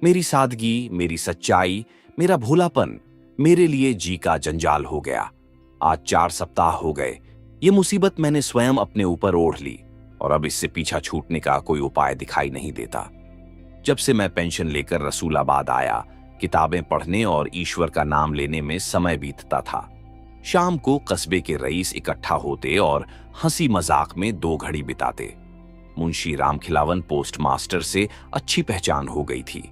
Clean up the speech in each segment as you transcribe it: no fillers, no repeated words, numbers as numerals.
मेरी सादगी, मेरी सच्चाई, मेरा भोलापन मेरे लिए जी का जंजाल हो गया। आज 4 सप्ताह हो गए। ये मुसीबत मैंने स्वयं अपने ऊपर ओढ़ ली और अब इससे पीछा छूटने का कोई उपाय दिखाई नहीं देता। जब से मैं पेंशन लेकर रसूलाबाद आया, किताबें पढ़ने और ईश्वर का नाम लेने में समय बीतता था। शाम को कस्बे के रईस इकट्ठा होते और हंसी मजाक में 2 घड़ी बिताते। मुंशी रामखिलावन पोस्टमास्टर से अच्छी पहचान हो गई थी।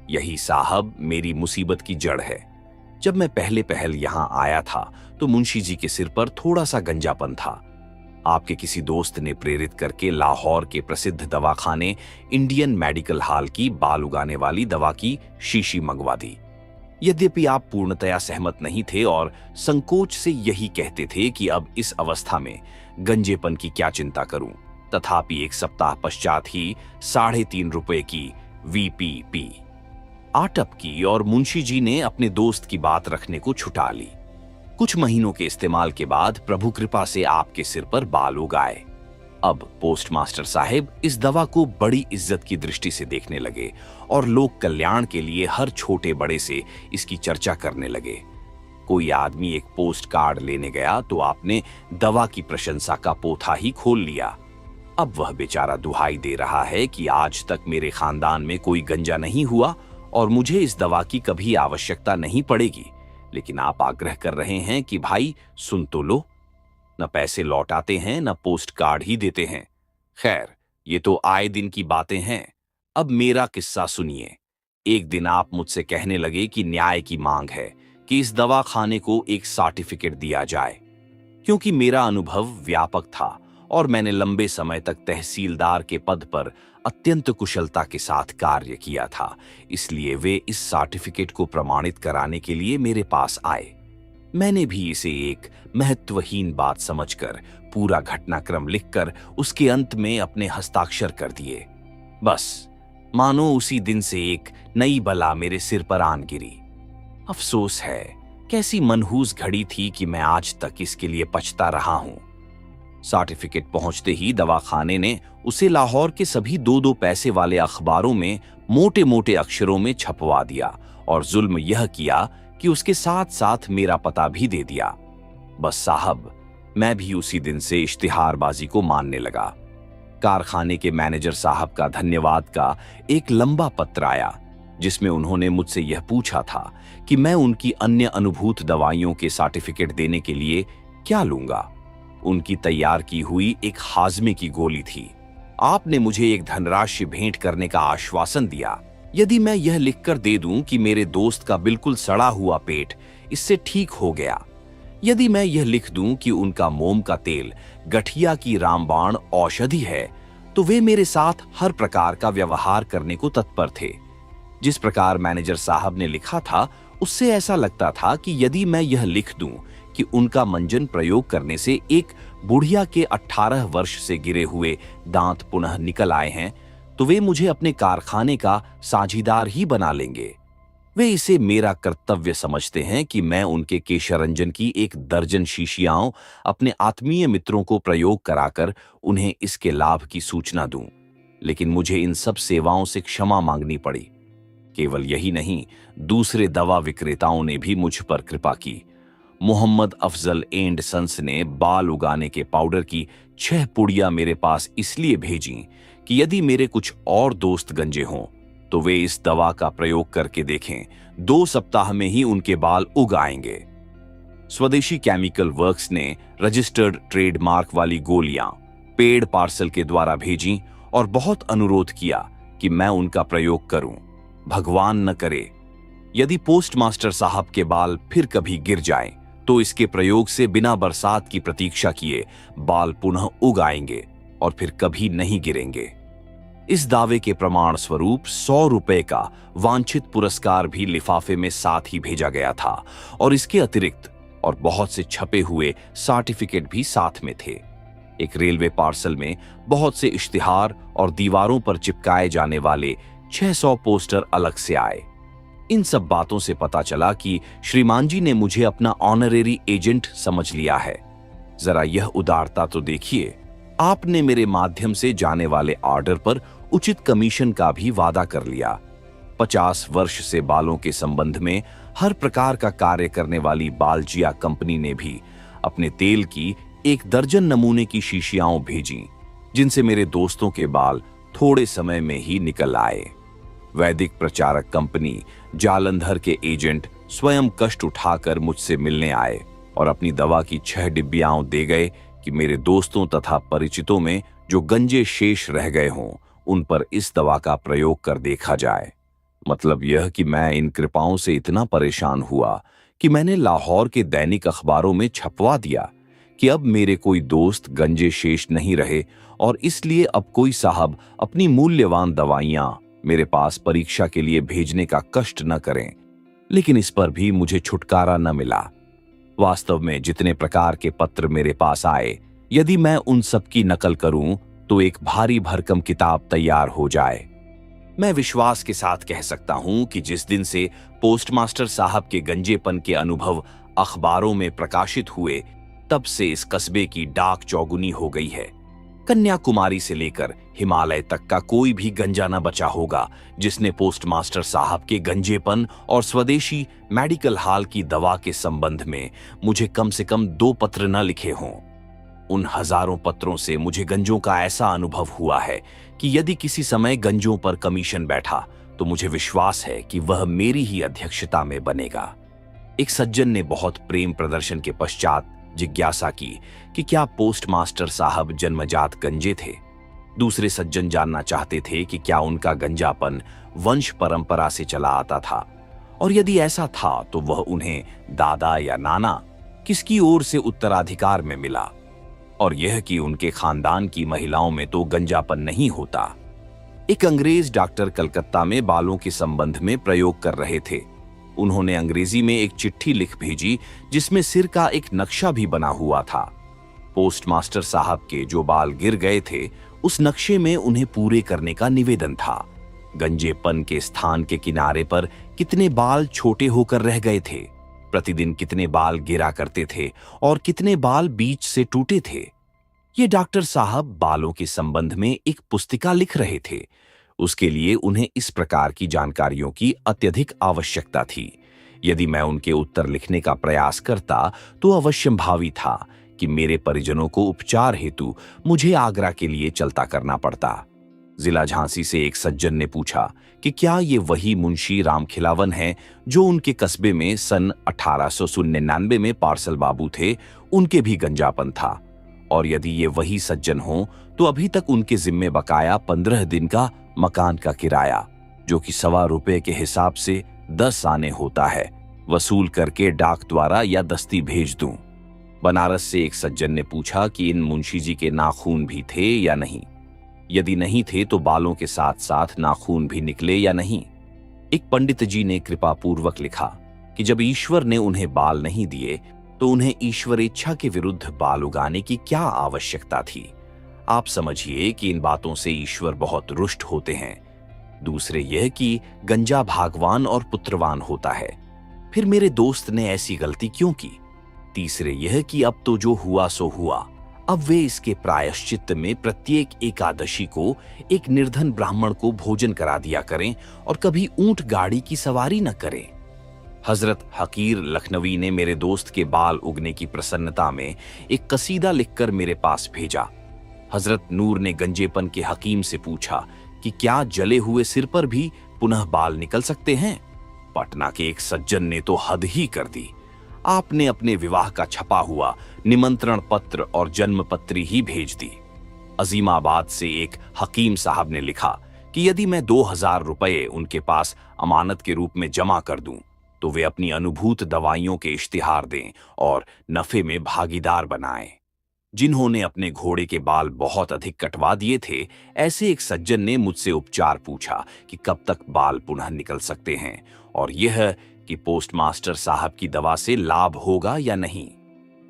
यही साहब मेरी मुसीबत की जड़ है। जब मैं पहले पहल यहां आया था तो मुंशी जी के सिर पर थोड़ा सा गंजापन था। आपके किसी दोस्त ने प्रेरित करके लाहौर के प्रसिद्ध दवाखाने इंडियन मेडिकल हॉल की बाल उगाने वाली दवा की शीशी मंगवा दी। यद्यपि आप पूर्णतया सहमत नहीं थे और संकोच से यही कहते थे कि अब इस अवस्था में गंजेपन की क्या चिंता करूं, तथापि 1 सप्ताह पश्चात ही 3.5 रुपए की वीपीपी आटप की और मुंशी जी ने अपने दोस्त की बात रखने को छुटा ली। कुछ महीनों के इस्तेमाल के बाद प्रभु कृपा से आपके सिर पर बाल उग आए। अब पोस्टमास्टर साहब इस दवा को बड़ी इज्जत की दृष्टि से देखने लगे और लोक कल्याण के लिए हर छोटे बड़े से इसकी चर्चा करने लगे। कोई आदमी एक पोस्ट कार्ड लेने गया तो आपने दवा की प्रशंसा का पोथा ही खोल लिया। अब वह बेचारा दुहाई दे रहा है कि आज तक मेरे खानदान में कोई गंजा नहीं हुआ और मुझे इस दवा की कभी आवश्यकता नहीं पड़ेगी, लेकिन आप आग्रह कर रहे हैं कि भाई सुन तो लो। न पैसे लौटाते हैं, न पोस्ट कार्ड ही देते हैं। खैर, ये तो आए दिन की बातें हैं। अब मेरा किस्सा सुनिए। एक दिन आप मुझसे कहने लगे कि न्याय की मांग है कि इस दवा खाने को एक सर्टिफिकेट दिया जाए। क्योंकि मेरा अनुभव व्यापक था और मैंने लंबे समय तक तहसीलदार के पद पर अत्यंत कुशलता के साथ कार्य किया था, इसलिए वे इस सर्टिफिकेट को प्रमाणित कराने के लिए मेरे पास आए। मैंने भी इसे एक महत्वहीन बात समझकर पूरा घटनाक्रम लिखकर उसके अंत में अपने हस्ताक्षर कर दिए। बस मानो उसी दिन से एक नई बला मेरे सिर पर आन गिरी। अफसोस है, कैसी मनहूस घड़ी थी कि मैं आज तक इसके लिए पछता रहा हूं। सर्टिफिकेट पहुंचते ही दवाखाने ने उसे लाहौर के सभी 2-2 पैसे वाले अखबारों में मोटे मोटे अक्षरों में छपवा दिया और जुल्म यह किया कि उसके साथ साथ मेरा पता भी दे दिया। बस साहब, मैं भी उसी दिन से इश्तिहारबाजी को मानने लगा। कारखाने के मैनेजर साहब का धन्यवाद का एक लंबा पत्र आया, जिसमें उन्होंने मुझसे यह पूछा था कि मैं उनकी अन्य अनुभूत दवाइयों के सर्टिफिकेट देने के लिए क्या लूंगा। उनकी तैयार की हुई एक हाजमे की गोली थी। आपने मुझे एक धनराशि भेंट करने का आश्वासन दिया यदि मैं यह लिखकर दे दूं कि मेरे दोस्त का बिल्कुल सड़ा हुआ पेट इससे ठीक हो गया, यदि मैं यह लिख दूं कि उनका मोम का तेल गठिया की रामबाण औषधि है, तो वे मेरे साथ हर प्रकार का व्यवहार करने को तत्पर थे। जिस प्रकार मैनेजर साहब ने लिखा था, उससे ऐसा लगता था कि यदि मैं यह लिख दूं कि उनका मंजन प्रयोग करने से एक बुढ़िया के 18 वर्ष से गिरे हुए दांत पुनः निकल आए हैं, तो वे मुझे अपने कारखाने का साझीदार ही बना लेंगे। वे इसे मेरा कर्तव्य समझते हैं कि मैं उनके केशरंजन की 1 दर्जन शीशियाओं अपने आत्मीय मित्रों को प्रयोग कराकर उन्हें इसके लाभ की सूचना दूं। लेकिन मुझे इन सब सेवाओं से क्षमा मांगनी पड़ी। केवल यही नहीं, दूसरे दवा विक्रेताओं ने भी मुझ पर कृपा की। मोहम्मद अफजल एंड सन्स ने बाल उगाने के पाउडर की 6 पुड़िया मेरे पास इसलिए भेजी कि यदि मेरे कुछ और दोस्त गंजे हों तो वे इस दवा का प्रयोग करके देखें, 2 सप्ताह में ही उनके बाल उग आएंगे। स्वदेशी केमिकल वर्क्स ने रजिस्टर्ड ट्रेडमार्क वाली गोलियां पेड पार्सल के द्वारा भेजी और बहुत अनुरोध किया कि मैं उनका प्रयोग करूं। भगवान न करे, यदि पोस्टमास्टर साहब के बाल फिर कभी गिर जाएं, तो इसके प्रयोग से बिना बरसात की प्रतीक्षा किए बाल पुनः उग आएंगे और फिर कभी नहीं गिरेंगे। इस दावे के प्रमाण स्वरूप 100 रुपए का वांछित पुरस्कार भी लिफाफे में साथ ही भेजा गया था और इसके अतिरिक्त और बहुत से छपे हुए सर्टिफिकेट भी साथ में थे। एक रेलवे पार्सल में बहुत से इश्तिहार और दीवारों पर चिपकाए जाने वाले 600 पोस्टर अलग से आए। इन सब बातों से पता चला कि श्रीमान जी ने मुझे अपना ऑनरेरी एजेंट समझ लिया है। जरा यह उदारता तो देखिए, आपने मेरे माध्यम से जाने वाले ऑर्डर पर उचित कमीशन का भी वादा कर लिया। 50 वर्ष से बालों के संबंध में हर प्रकार का कार्य करने वाली बालजिया कंपनी ने भी अपने तेल की 1 दर्जन नमूने की शीशियां भेजी, जिनसे मेरे दोस्तों के बाल थोड़े समय में ही निकल आए। वैदिक प्रचारक कंपनी जालंधर के एजेंट स्वयं कष्ट उठाकर मुझसे मिलने आए और अपनी दवा की 6 डिब्बियां दे गए कि मेरे दोस्तों तथा परिचितों में जो गंजे शेष रह गए हों, उन पर इस दवा का प्रयोग कर देखा जाए। मतलब यह कि मैं इन कृपाओं से इतना परेशान हुआ कि मैंने लाहौर के दैनिक अखबारों में छपवा दिया कि अब मेरे कोई दोस्त गंजे शेष नहीं रहे और इसलिए अब कोई साहब अपनी मूल्यवान दवाइयां मेरे पास परीक्षा के लिए भेजने का कष्ट न करें। लेकिन इस पर भी मुझे छुटकारा न मिला। वास्तव में जितने प्रकार के पत्र मेरे पास आए, यदि मैं उन सब की नकल करूं तो एक भारी भरकम किताब तैयार हो जाए। मैं विश्वास के साथ कह सकता हूं कि जिस दिन से पोस्टमास्टर साहब के गंजेपन के अनुभव अखबारों में प्रकाशित हुए, तब से इस कस्बे की डाक चौगुनी हो गई है। कन्याकुमारी से लेकर हिमालय तक का कोई भी गंजा न बचा होगा जिसने पोस्टमास्टर साहब के गंजेपन और स्वदेशी मेडिकल हाल की दवा के संबंध में मुझे कम से कम 2 पत्र न लिखे हों। उन हजारों पत्रों से मुझे गंजों का ऐसा अनुभव हुआ है कि यदि किसी समय गंजों पर कमीशन बैठा तो मुझे विश्वास है कि वह मेरी ही अध्यक्षता में बनेगा। एक सज्जन ने बहुत प्रेम प्रदर्शन के पश्चात जिज्ञासा की कि क्या पोस्टमास्टर साहब जन्मजात गंजे थे। दूसरे सज्जन जानना चाहते थे कि क्या उनका गंजापन वंश परंपरा से चला आता था, और यदि ऐसा था तो वह उन्हें दादा या नाना किसकी ओर से उत्तराधिकार में मिला, और यह कि उनके खानदान की महिलाओं में तो गंजापन नहीं होता। एक अंग्रेज डॉक्टर कलकत्ता में बालों के संबंध में प्रयोग कर रहे थे। उन्होंने अंग्रेजी में एक चिट्ठी लिख भेजी जिसमें सिर का एक नक्शा भी बना हुआ था। पोस्टमास्टर साहब के जो बाल गिर गए थे, उस नक्शे में उन्हें पूरे करने का निवेदन था। गंजेपन के स्थान के किनारे पर कितने बाल छोटे होकर रह गए थे, प्रतिदिन कितने बाल गिरा करते थे और कितने बाल बीच से टूटे थे। ये डॉक्टर साहब बालों के संबंध में एक पुस्तिका लिख रहे थे। उसके लिए उन्हें इस प्रकार की जानकारियों की अत्यधिक आवश्यकता थी। यदि मैं उनके उत्तर लिखने का प्रयास करता तो अवश्यंभावी था कि मेरे परिजनों को उपचार हेतु मुझे आगरा के लिए चलता करना पड़ता। जिला झांसी से एक सज्जन ने पूछा कि क्या ये वही मुंशी रामखिलावन हैं जो उनके कस्बे में सन 1899 में पार्सल बाबू थे, उनके भी गंजापन था, और यदि ये वही सज्जन हों तो अभी तक उनके जिम्मे बकाया 15 दिन का मकान का किराया, जो कि ₹1.25 के हिसाब से 10 आने होता है, वसूल करके डाक द्वारा या दस्ती भेज दूं। बनारस से एक सज्जन ने पूछा कि इन मुंशी जी के नाखून भी थे या नहीं। यदि नहीं थे तो बालों के साथ साथ नाखून भी निकले या नहीं। एक पंडित जी ने कृपा पूर्वक लिखा कि जब ईश्वर ने उन्हें बाल नहीं दिए तो उन्हें ईश्वर इच्छा के विरुद्ध बाल उगाने की क्या आवश्यकता थी। आप समझिए कि इन बातों से ईश्वर बहुत रुष्ट होते हैं। दूसरे यह कि गंजा भागवान और पुत्रवान होता है, फिर मेरे दोस्त ने ऐसी गलती क्यों की। तीसरे यह कि अब तो जो हुआ सो हुआ, अब वे इसके प्रायश्चित में प्रत्येक एकादशी को एक निर्धन ब्राह्मण को भोजन करा दिया करें और कभी ऊंट गाड़ी की सवारी न करें। हजरत हकीर लखनवी ने मेरे दोस्त के बाल उगने की प्रसन्नता में एक कसीदा लिखकर मेरे पास भेजा। हजरत नूर ने गंजेपन के हकीम से पूछा कि क्या जले हुए सिर पर भी पुनः बाल निकल सकते हैं। पटना के एक सज्जन ने तो हद ही कर दी। आपने अपने विवाह का छपा हुआ निमंत्रण पत्र और जन्म पत्री ही भेज दी। अजीमाबाद से एक हकीम साहब ने लिखा कि यदि मैं 2000 रुपये उनके पास अमानत के रूप में जमा कर दूं तो वे अपनी अनुभूत दवाइयों के इश्तिहार दें और नफे में भागीदार बनाएं। जिन्होंने अपने घोड़े के बाल बहुत अधिक कटवा दिए थे, ऐसे एक सज्जन ने मुझसे उपचार पूछा कि कब तक बाल पुनः निकल सकते हैं, और यह कि पोस्टमास्टर साहब की दवा से लाभ होगा या नहीं।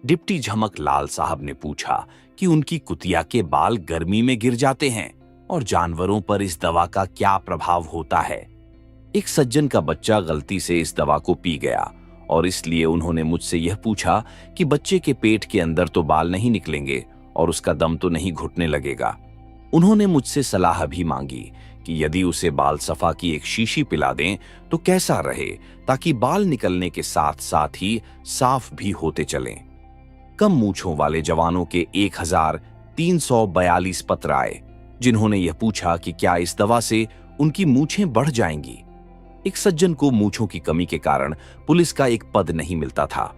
डिप्टी झमक लाल साहब ने पूछा कि उनकी कुतिया के बाल गर्मी में गिर जाते हैं और जानवरों पर इस दवा का क्या प्रभाव होता है। एक सज्जन का बच्चा गलती से इस दवा को पी गया और इसलिए उन्होंने मुझसे यह पूछा कि बच्चे के पेट के अंदर तो बाल नहीं निकलेंगे और उसका दम तो नहीं घुटने लगेगा। उन्होंने मुझसे सलाह भी मांगी कि यदि उसे बाल सफा की एक शीशी पिला दें तो कैसा रहे, ताकि बाल निकलने के साथ साथ ही साफ भी होते चलें। कम मूंछों वाले जवानों के 1342 पत्र आए, जिन्होंने यह पूछा कि क्या इस दवा से उनकी मूंछें बढ़ जाएंगी। एक सज्जन को मूंछों की कमी के कारण पुलिस का एक पद नहीं मिलता था।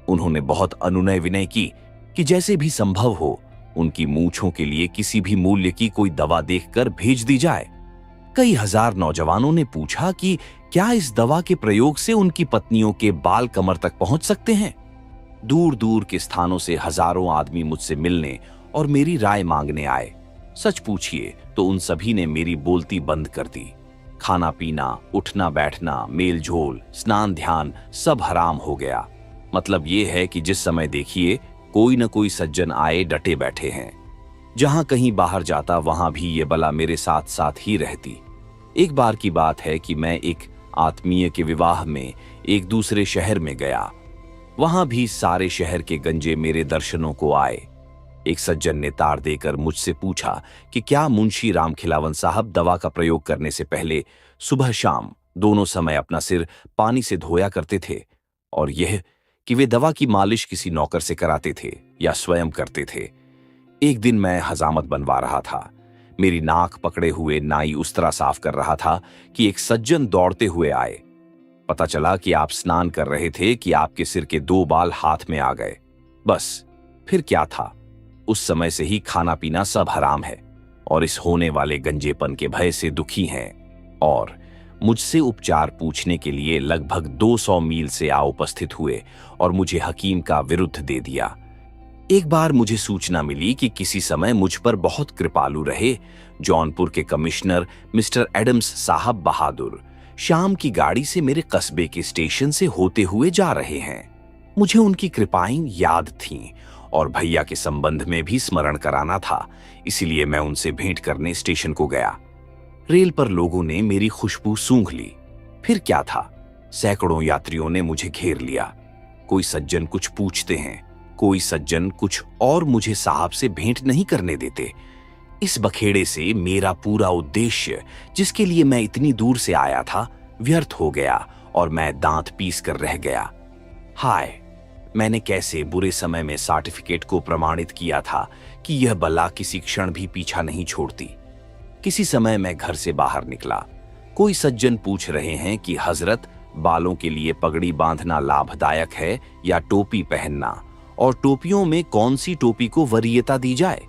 उन्होंने बहुत अनुनय विनय की कि जैसे भी संभव हो उनकी मूंछों के लिए किसी भी मूल्य की कोई दवा देखकर भेज दी जाए। कई हजार नौजवानों ने पूछा कि क्या इस दवा के प्रयोग से उनकी पत्नियों के बाल कमर तक पहुंच सकते हैं। दूर दूर के स्थानों से हजारों आदमी मुझसे मिलने और मेरी राय मांगने आए। सच पूछिए तो उन सभी ने मेरी बोलती बंद कर दी। खाना पीना, उठना बैठना, मेल झोल, स्नान ध्यान सब हराम हो गया। मतलब ये है कि जिस समय देखिए कोई न कोई सज्जन आए डटे बैठे हैं। जहां कहीं बाहर जाता वहां भी ये बला मेरे साथ साथ ही रहती। एक बार की बात है कि मैं एक आत्मीय के विवाह में एक दूसरे शहर में गया। वहां भी सारे शहर के गंजे मेरे दर्शनों को आए। एक सज्जन ने तार देकर मुझसे पूछा कि क्या मुंशी रामखिलावन साहब दवा का प्रयोग करने से पहले सुबह शाम दोनों समय अपना सिर पानी से धोया करते थे, और यह कि वे दवा की मालिश किसी नौकर से कराते थे या स्वयं करते थे। एक दिन मैं हजामत बनवा रहा था। मेरी नाक पकड़े हुए नाई उस तरह साफ कर रहा था कि एक सज्जन दौड़ते हुए आए। पता चला कि आप स्नान कर रहे थे कि आपके सिर के 2 बाल हाथ में आ गए। बस फिर क्या था, उस समय से ही खाना पीना सब हराम है और इस होने वाले गंजेपन के भय से दुखी हैं, और मुझसे उपचार पूछने के लिए लगभग 200 मील से आ उपस्थित हुए और मुझे हकीम का विरुद्ध दे दिया। एक बार मुझे सूचना मिली कि किसी समय मुझ पर बहुत कृपालु रहे जौनपुर के कमिश्नर मिस्टर एडम्स साहब बहादुर शाम की गाड़ी से मेरे कस्बे के स्टेशन से होते हुए जा रहे हैं। मुझे उनकी कृपाएं याद थीं और भैया के संबंध में भी स्मरण कराना था, इसीलिए मैं उनसे भेंट करने स्टेशन को गया। रेल पर लोगों ने मेरी खुशबू सूंघ ली। फिर क्या था, सैकड़ों यात्रियों ने मुझे घेर लिया। कोई सज्जन कुछ पूछते हैं, कोई सज्जन कुछ, और मुझे साहब से भेंट नहीं करने देते। इस बखेड़े से मेरा पूरा उद्देश्य, जिसके लिए मैं इतनी दूर से आया था, व्यर्थ हो गया और मैं दांत पीस कर रह गया। हाय, मैंने कैसे बुरे समय में सर्टिफिकेट को प्रमाणित किया था कि यह बला किसी क्षण भी पीछा नहीं छोड़ती। किसी समय मैं घर से बाहर निकला। कोई सज्जन पूछ रहे हैं कि हजरत, बालों के लिए पगड़ी बांधना लाभदायक है या टोपी पहनना, और टोपियों में कौन सी टोपी को वरीयता दी जाए।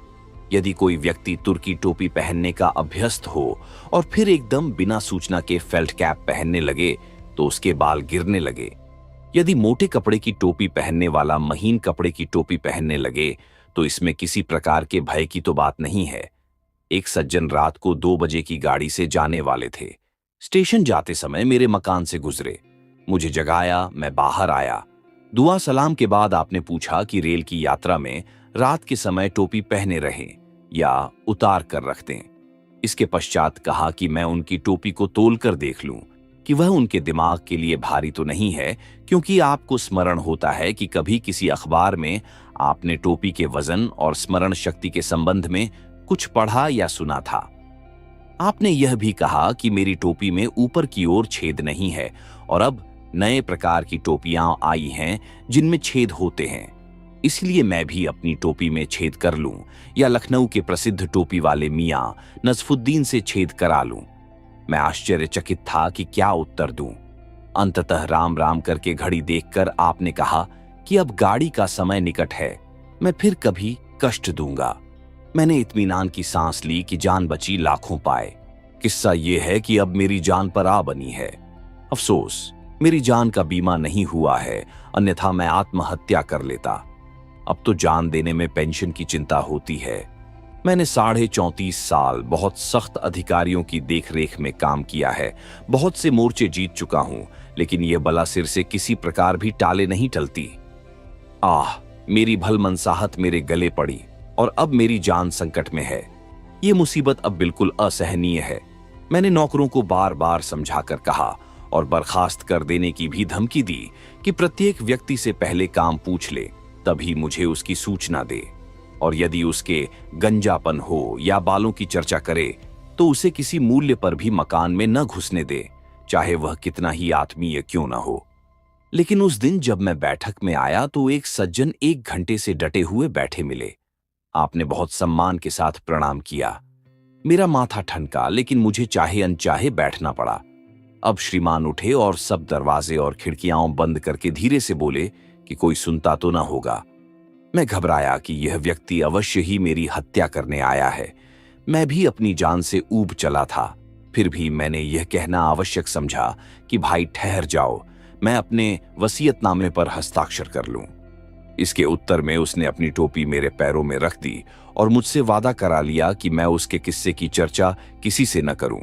यदि कोई व्यक्ति तुर्की टोपी पहनने का अभ्यस्त हो और फिर एकदम बिना सूचना के फेल्ट कैप पहनने लगे तो उसके बाल गिरने लगे। यदि मोटे कपड़े की टोपी पहनने वाला महीन कपड़े की टोपी पहनने लगे तो इसमें किसी प्रकार के भय की तो बात नहीं है। एक सज्जन रात को 2 बजे की गाड़ी से जाने वाले थे। स्टेशन जाते समय मेरे मकान से गुजरे, मुझे जगाया, मैं बाहर आया। दुआ सलाम के बाद आपने पूछा कि रेल की यात्रा में रात के समय टोपी पहने रहें या उतार कर रख दें। इसके पश्चात कहा कि मैं उनकी टोपी को तोल कर देख लूं कि वह उनके दिमाग के लिए भारी तो नहीं है, क्योंकि आपको स्मरण होता है कि कभी किसी अखबार में आपने टोपी के वजन और स्मरण शक्ति के संबंध में कुछ पढ़ा या सुना था। आपने यह भी कहा कि मेरी टोपी में ऊपर की ओर छेद नहीं है और अब नए प्रकार की टोपियां आई हैं जिनमें छेद होते हैं, इसलिए मैं भी अपनी टोपी में छेद कर लूं या लखनऊ के प्रसिद्ध टोपी वाले मियां नजफुद्दीन से छेद करा लूं। मैं आश्चर्यचकित था कि क्या उत्तर दूं। अंततः राम राम करके घड़ी देखकर आपने कहा कि अब गाड़ी का समय निकट है, मैं फिर कभी कष्ट दूंगा। मैंने इत्मीनान की सांस ली कि जान बची लाखों पाए। किस्सा यह है कि अब मेरी जान पर आ बनी है। अफसोस, मेरी जान का बीमा नहीं हुआ है, अन्यथा मैं आत्महत्या कर लेता। अब तो जान देने में पेंशन की चिंता होती है। मैंने 34.5 साल बहुत सख्त अधिकारियों की देखरेख में काम किया है, बहुत से मोर्चे जीत चुका हूं, लेकिन यह बला सिर से किसी प्रकार भी टाले नहीं टलती। आह, मेरी भलमनसाहत मेरे गले पड़ी और अब मेरी जान संकट में है। यह मुसीबत अब बिल्कुल असहनीय है। मैंने नौकरों को बार बार समझाकर कहा और बर्खास्त कर देने की भी धमकी दी कि प्रत्येक व्यक्ति से पहले काम पूछ ले, तभी मुझे उसकी सूचना दे, और यदि उसके गंजापन हो या बालों की चर्चा करे तो उसे किसी मूल्य पर भी मकान में न घुसने दे, चाहे वह कितना ही आत्मीय क्यों न हो। लेकिन उस दिन जब मैं बैठक में आया तो एक सज्जन 1 घंटे से डटे हुए बैठे मिले। आपने बहुत सम्मान के साथ प्रणाम किया। मेरा माथा ठनका, लेकिन मुझे चाहे अनचाहे बैठना पड़ा। अब श्रीमान उठे और सब दरवाजे और खिड़कियां बंद करके धीरे से बोले कि कोई सुनता तो ना होगा। मैं घबराया कि यह व्यक्ति अवश्य ही मेरी हत्या करने आया है। मैं भी अपनी जान से ऊब चला था। फिर भी मैंने यह कहना आवश्यक समझा कि भाई ठहर जाओ, मैं अपने वसीयतनामे पर हस्ताक्षर कर लूं। इसके उत्तर में उसने अपनी टोपी मेरे पैरों में रख दी और मुझसे वादा करा लिया कि मैं उसके किस्से की चर्चा किसी से न करूं।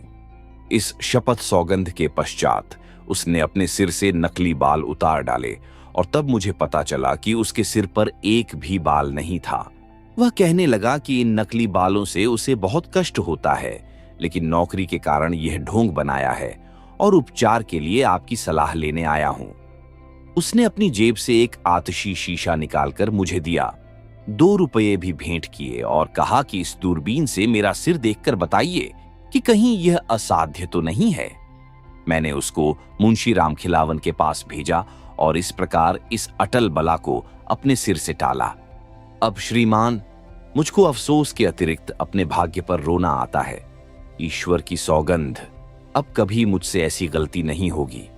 इस शपथ सौगंध के पश्चात उसने अपने सिर से नकली बाल उतार डाले और तब मुझे पता चला कि उसके सिर पर एक भी बाल नहीं था। वह कहने लगा कि इन नकली बालों से उसे बहुत कष्ट होता है, लेकिन नौकरी के कारण यह ढोंग बनाया है और उपचार के लिए आपकी सलाह लेने आया हूं। उसने अपनी जेब से एक आतिशी शीशा निकालकर मुझे दिया, 2 रुपये भी भेंट किए और कहा कि इस दूरबीन से मेरा सिर देखकर बताइए कि कहीं यह असाध्य तो नहीं है। मैंने उसको मुंशी रामखिलावन के पास भेजा और इस प्रकार इस अटल बला को अपने सिर से टाला। अब श्रीमान, मुझको अफसोस के अतिरिक्त अपने भाग्य पर रोना आता है। ईश्वर की सौगंध, अब कभी मुझसे ऐसी गलती नहीं होगी।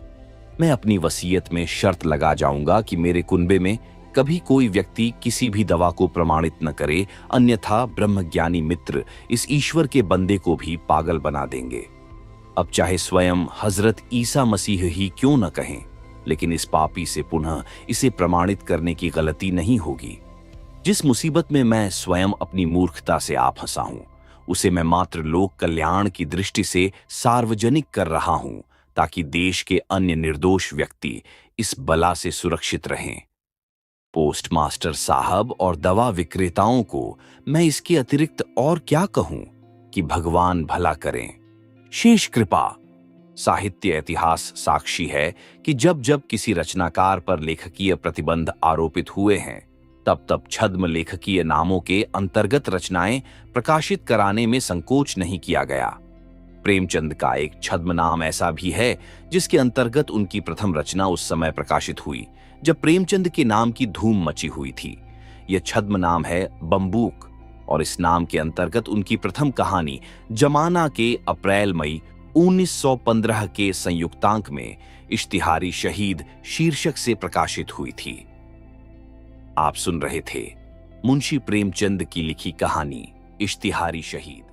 मैं अपनी वसीयत में शर्त लगा जाऊंगा कि मेरे कुनबे में कभी कोई व्यक्ति किसी भी दवा को प्रमाणित न करे, अन्यथा ब्रह्मज्ञानी मित्र इस ईश्वर के बंदे को भी पागल बना देंगे। अब चाहे स्वयं हजरत ईसा मसीह ही क्यों न कहें, लेकिन इस पापी से पुनः इसे प्रमाणित करने की गलती नहीं होगी। जिस मुसीबत में मैं स्वयं अपनी मूर्खता से आ फंसा हूं, उसे मैं मात्र लोक कल्याण की दृष्टि से सार्वजनिक कर रहा हूं, ताकि देश के अन्य निर्दोष व्यक्ति इस बला से सुरक्षित रहें। पोस्टमास्टर साहब और दवा विक्रेताओं को मैं इसके अतिरिक्त और क्या कहूं कि भगवान भला करें, शेष कृपा। साहित्य इतिहास साक्षी है कि जब जब किसी रचनाकार पर लेखकीय प्रतिबंध आरोपित हुए हैं, तब तब छद्म लेखकीय नामों के अंतर्गत रचनाएं प्रकाशित कराने में संकोच नहीं किया गया। प्रेमचंद का एक छद्म नाम ऐसा भी है जिसके अंतर्गत उनकी प्रथम रचना उस समय प्रकाशित हुई जब प्रेमचंद के नाम की धूम मची हुई थी। यह छद्म नाम है बंबूक और इस नाम के अंतर्गत उनकी प्रथम कहानी जमाना के अप्रैल मई 1915 के संयुक्तांक में इश्तिहारी शहीद शीर्षक से प्रकाशित हुई थी। आप सुन रहे थे मुंशी प्रेमचंद की लिखी कहानी इश्तिहारी शहीद।